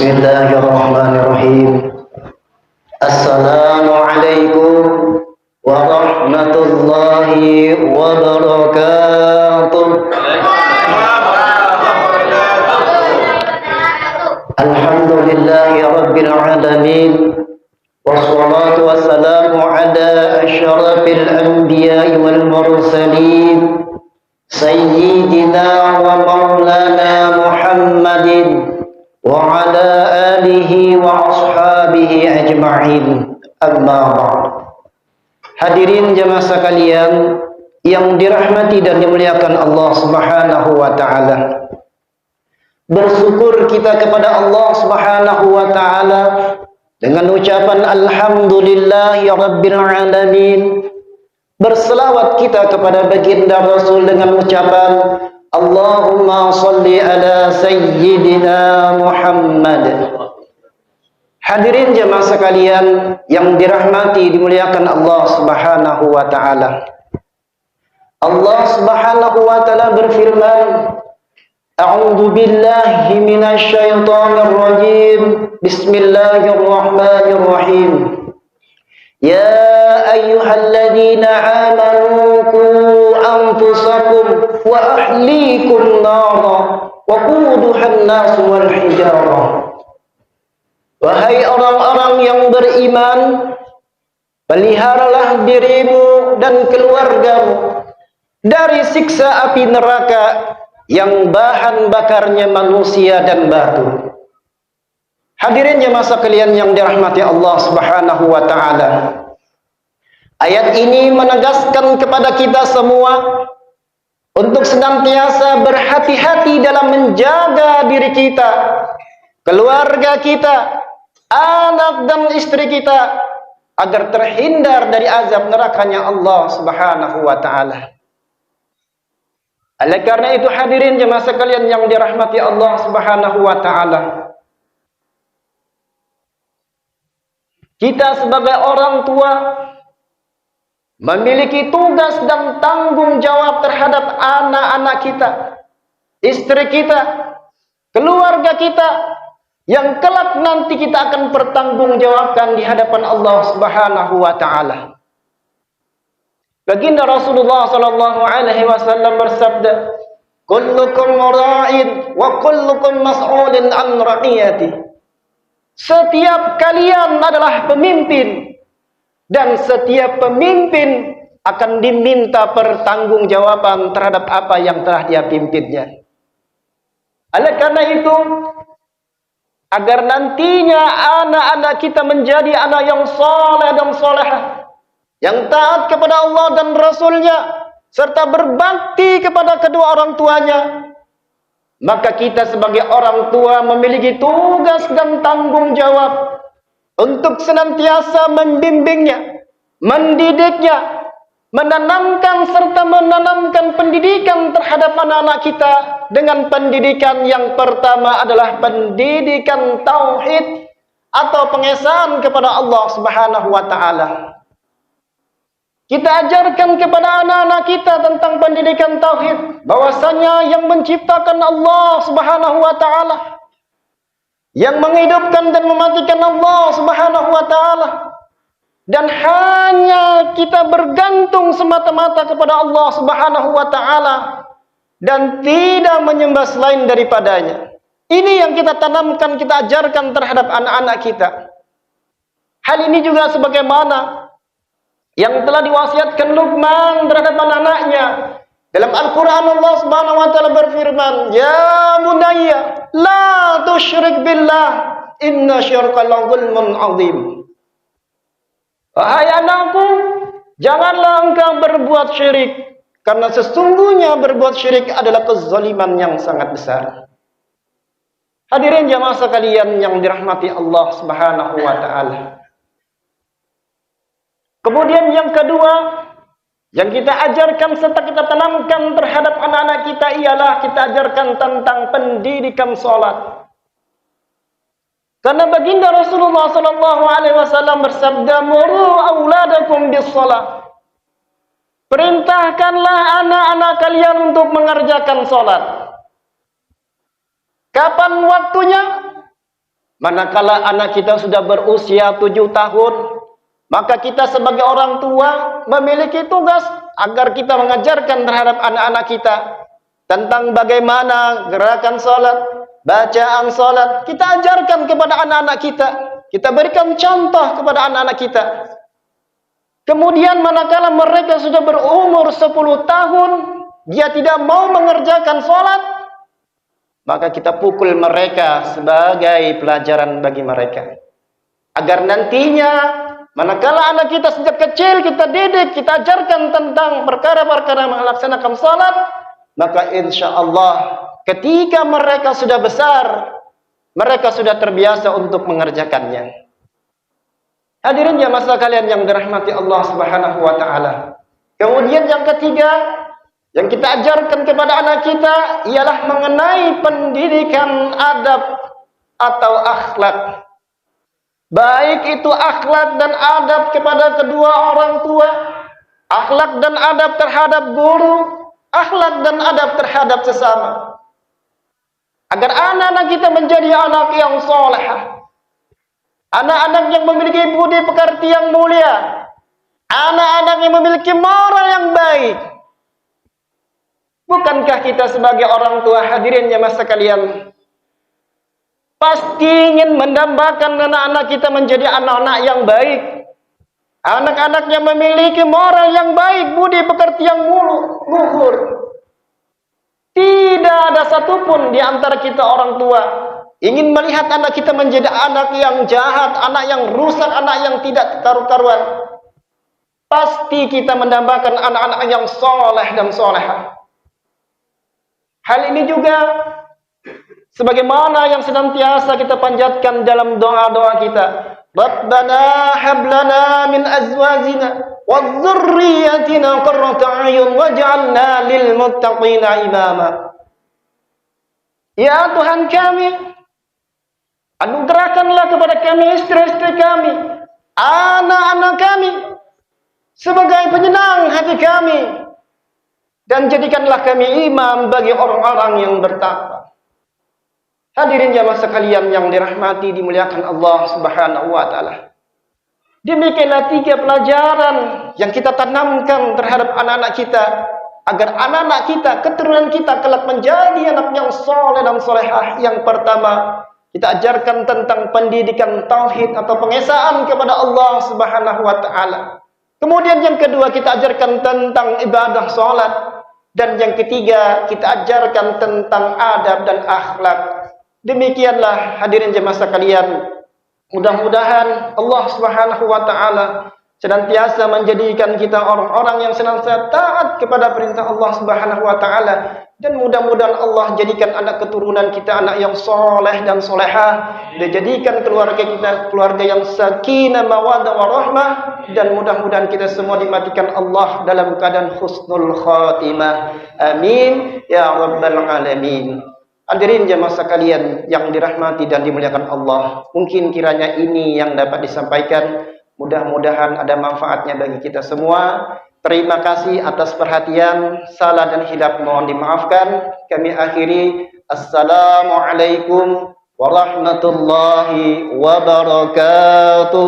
Bismillahirrahmanirrahim. Assalamualaikum warahmatullahi wabarakatuh. Alhamdulillahi rabbil alamin. Wassalatu wassalamu ala asyrafil anbiya'i wal mursalin Sayyidina wa maulana Muhammadin wa ala alihi wa ashabihi ajma'in. Amma ba'd. Hadirin jemaah sekalian yang dirahmati dan dimuliakan Allah Subhanahu wa taala. Bersyukur kita kepada Allah Subhanahu wa taala dengan ucapan alhamdulillahi rabbil alamin. Berselawat kita kepada baginda Rasul dengan ucapan Allahumma salli ala sayyidina Muhammad. Hadirin jemaah sekalian yang dirahmati dimuliakan Allah Subhanahu wa taala. Allah Subhanahu wa taala berfirman, A'udzu billahi minasy syaithanir rajim. Bismillahirrahmanirrahim. Ya ayyuhalladzina amanu qu anfusakum wa ahlikum nara wa quduhan nas wal hijarah. Wahai orang-orang yang beriman, peliharalah dirimu dan keluargamu dari siksa api neraka yang bahan bakarnya manusia dan batu. Hadirin jemaah sekalian yang dirahmati Allah Subhanahu wa taala. Ayat ini menegaskan kepada kita semua untuk senantiasa berhati-hati dalam menjaga diri kita, keluarga kita, anak dan istri kita agar terhindar dari azab nerakanya Allah Subhanahu wa taala. Oleh karena itu hadirin jemaah sekalian yang dirahmati Allah Subhanahu wa taala, kita sebagai orang tua memiliki tugas dan tanggung jawab terhadap anak-anak kita, istri kita, keluarga kita, yang kelak nanti kita akan pertanggungjawabkan di hadapan Allah Subhanahu wa taala. Baginda Rasulullah sallallahu alaihi wasallam bersabda, "Kullukum ra'in wa kullukum mas'ulun an ra'iyati." Setiap kalian adalah pemimpin dan setiap pemimpin akan diminta pertanggungjawaban terhadap apa yang telah dia pimpinnya. Oleh karena itu, agar nantinya anak-anak kita menjadi anak yang saleh dan salehah, yang taat kepada Allah dan Rasulnya, serta berbakti kepada kedua orang tuanya, maka kita sebagai orang tua memiliki tugas dan tanggung jawab untuk senantiasa membimbingnya, mendidiknya, menanamkan serta menanamkan pendidikan terhadap anak-anak kita dengan pendidikan yang pertama adalah pendidikan tauhid atau pengesahan kepada Allah Subhanahu wa taala. Kita ajarkan kepada anak-anak kita tentang pendidikan tauhid, bahwasanya yang menciptakan Allah Subhanahu wa taala, yang menghidupkan dan mematikan Allah Subhanahu wa taala, dan hanya kita bergantung semata-mata kepada Allah Subhanahu wa taala dan tidak menyembah selain daripadanya. Ini yang kita tanamkan, kita ajarkan terhadap anak-anak kita. Hal ini juga sebagaimana yang telah diwasiatkan Luqman terhadap anak-anaknya. Dalam Al-Quran Allah Subhanahu wa taala berfirman, "Ya bunayya, la tusyrik billah, inna syirka la zulmun azim." Wahai anakku, janganlah engkau berbuat syirik, karena sesungguhnya berbuat syirik adalah kezaliman yang sangat besar. Hadirin jamaah sekalian yang dirahmati Allah Subhanahu wa taala. Kemudian yang kedua yang kita ajarkan serta kita tanamkan terhadap anak-anak kita ialah kita ajarkan tentang pendidikan salat. Karena baginda Rasulullah sallallahu alaihi wasallam bersabda, "Muru auladakum bis-shalah." Perintahkanlah anak-anak kalian untuk mengerjakan salat. Kapan waktunya? Manakala anak kita sudah berusia 7 tahun, maka kita sebagai orang tua memiliki tugas agar kita mengajarkan terhadap anak-anak kita tentang bagaimana gerakan salat, bacaan salat. Kita ajarkan kepada anak-anak kita. Kita berikan contoh kepada anak-anak kita. Kemudian manakala mereka sudah berumur 10 tahun, dia tidak mau mengerjakan salat, maka kita pukul mereka sebagai pelajaran bagi mereka. Agar nantinya manakala anak kita sejak kecil kita didik, kita ajarkan tentang perkara-perkara melaksanakan salat, maka insya Allah ketika mereka sudah besar, mereka sudah terbiasa untuk mengerjakannya. Hadirin jamaah sekalian yang dirahmati Allah Subhanahu wa taala. Kemudian yang ketiga yang kita ajarkan kepada anak kita ialah mengenai pendidikan adab atau akhlak. Baik itu akhlak dan adab kepada kedua orang tua, akhlak dan adab terhadap guru, akhlak dan adab terhadap sesama. Agar anak-anak kita menjadi anak yang saleh, anak-anak yang memiliki budi pekerti yang mulia, anak-anak yang memiliki moral yang baik. Bukankah kita sebagai orang tua, hadirin jamaah sekalian, pasti ingin mendambakan anak-anak kita menjadi anak-anak yang baik, anak-anak yang memiliki moral yang baik, budi pekerti yang luhur. Tidak ada satupun di antara kita orang tua ingin melihat anak kita menjadi anak yang jahat, anak yang rusak, anak yang tidak karu-karuan. Pasti kita mendambakan anak-anak yang soleh dan solehah. Hal ini juga sebagaimana yang senantiasa kita panjatkan dalam doa-doa kita. Rabbana hablana min azwajina wa dzurriyyatina qurrata a'yun waj'alna lil muttaqina imama. Ya Tuhan kami, anugerahkanlah kepada kami istri-istri kami, anak-anak kami sebagai penyenang hati kami, dan jadikanlah kami imam bagi orang-orang yang bertakwa. Hadirin jamaah sekalian yang dirahmati dimuliakan Allah Subhanahu wa taala. Demikianlah 3 pelajaran yang kita tanamkan terhadap anak-anak kita agar anak-anak kita, keturunan kita kelak menjadi anak yang saleh dan salehah. Yang pertama, kita ajarkan tentang pendidikan tauhid atau pengesaan kepada Allah Subhanahu wa taala. Kemudian yang kedua, kita ajarkan tentang ibadah salat, dan yang ketiga, kita ajarkan tentang adab dan akhlak. Demikianlah hadirin jemaah sekalian, mudah-mudahan Allah Subhanahu wa taala senantiasa menjadikan kita orang-orang yang senantiasa taat kepada perintah Allah Subhanahu wa taala, dan mudah-mudahan Allah jadikan anak keturunan kita anak yang soleh dan solehah, dan jadikan keluarga kita keluarga yang sakinah mawaddah warahmah, dan mudah-mudahan kita semua dimatikan Allah dalam keadaan husnul khatimah. Amin ya rabbal alamin. Hadirin jemaah sekalian yang dirahmati dan dimuliakan Allah, mungkin kiranya ini yang dapat disampaikan. Mudah-mudahan ada manfaatnya bagi kita semua. Terima kasih atas perhatian. Salah dan hilaf mohon dimaafkan. Kami akhiri. Assalamualaikum warahmatullahi wabarakatuh.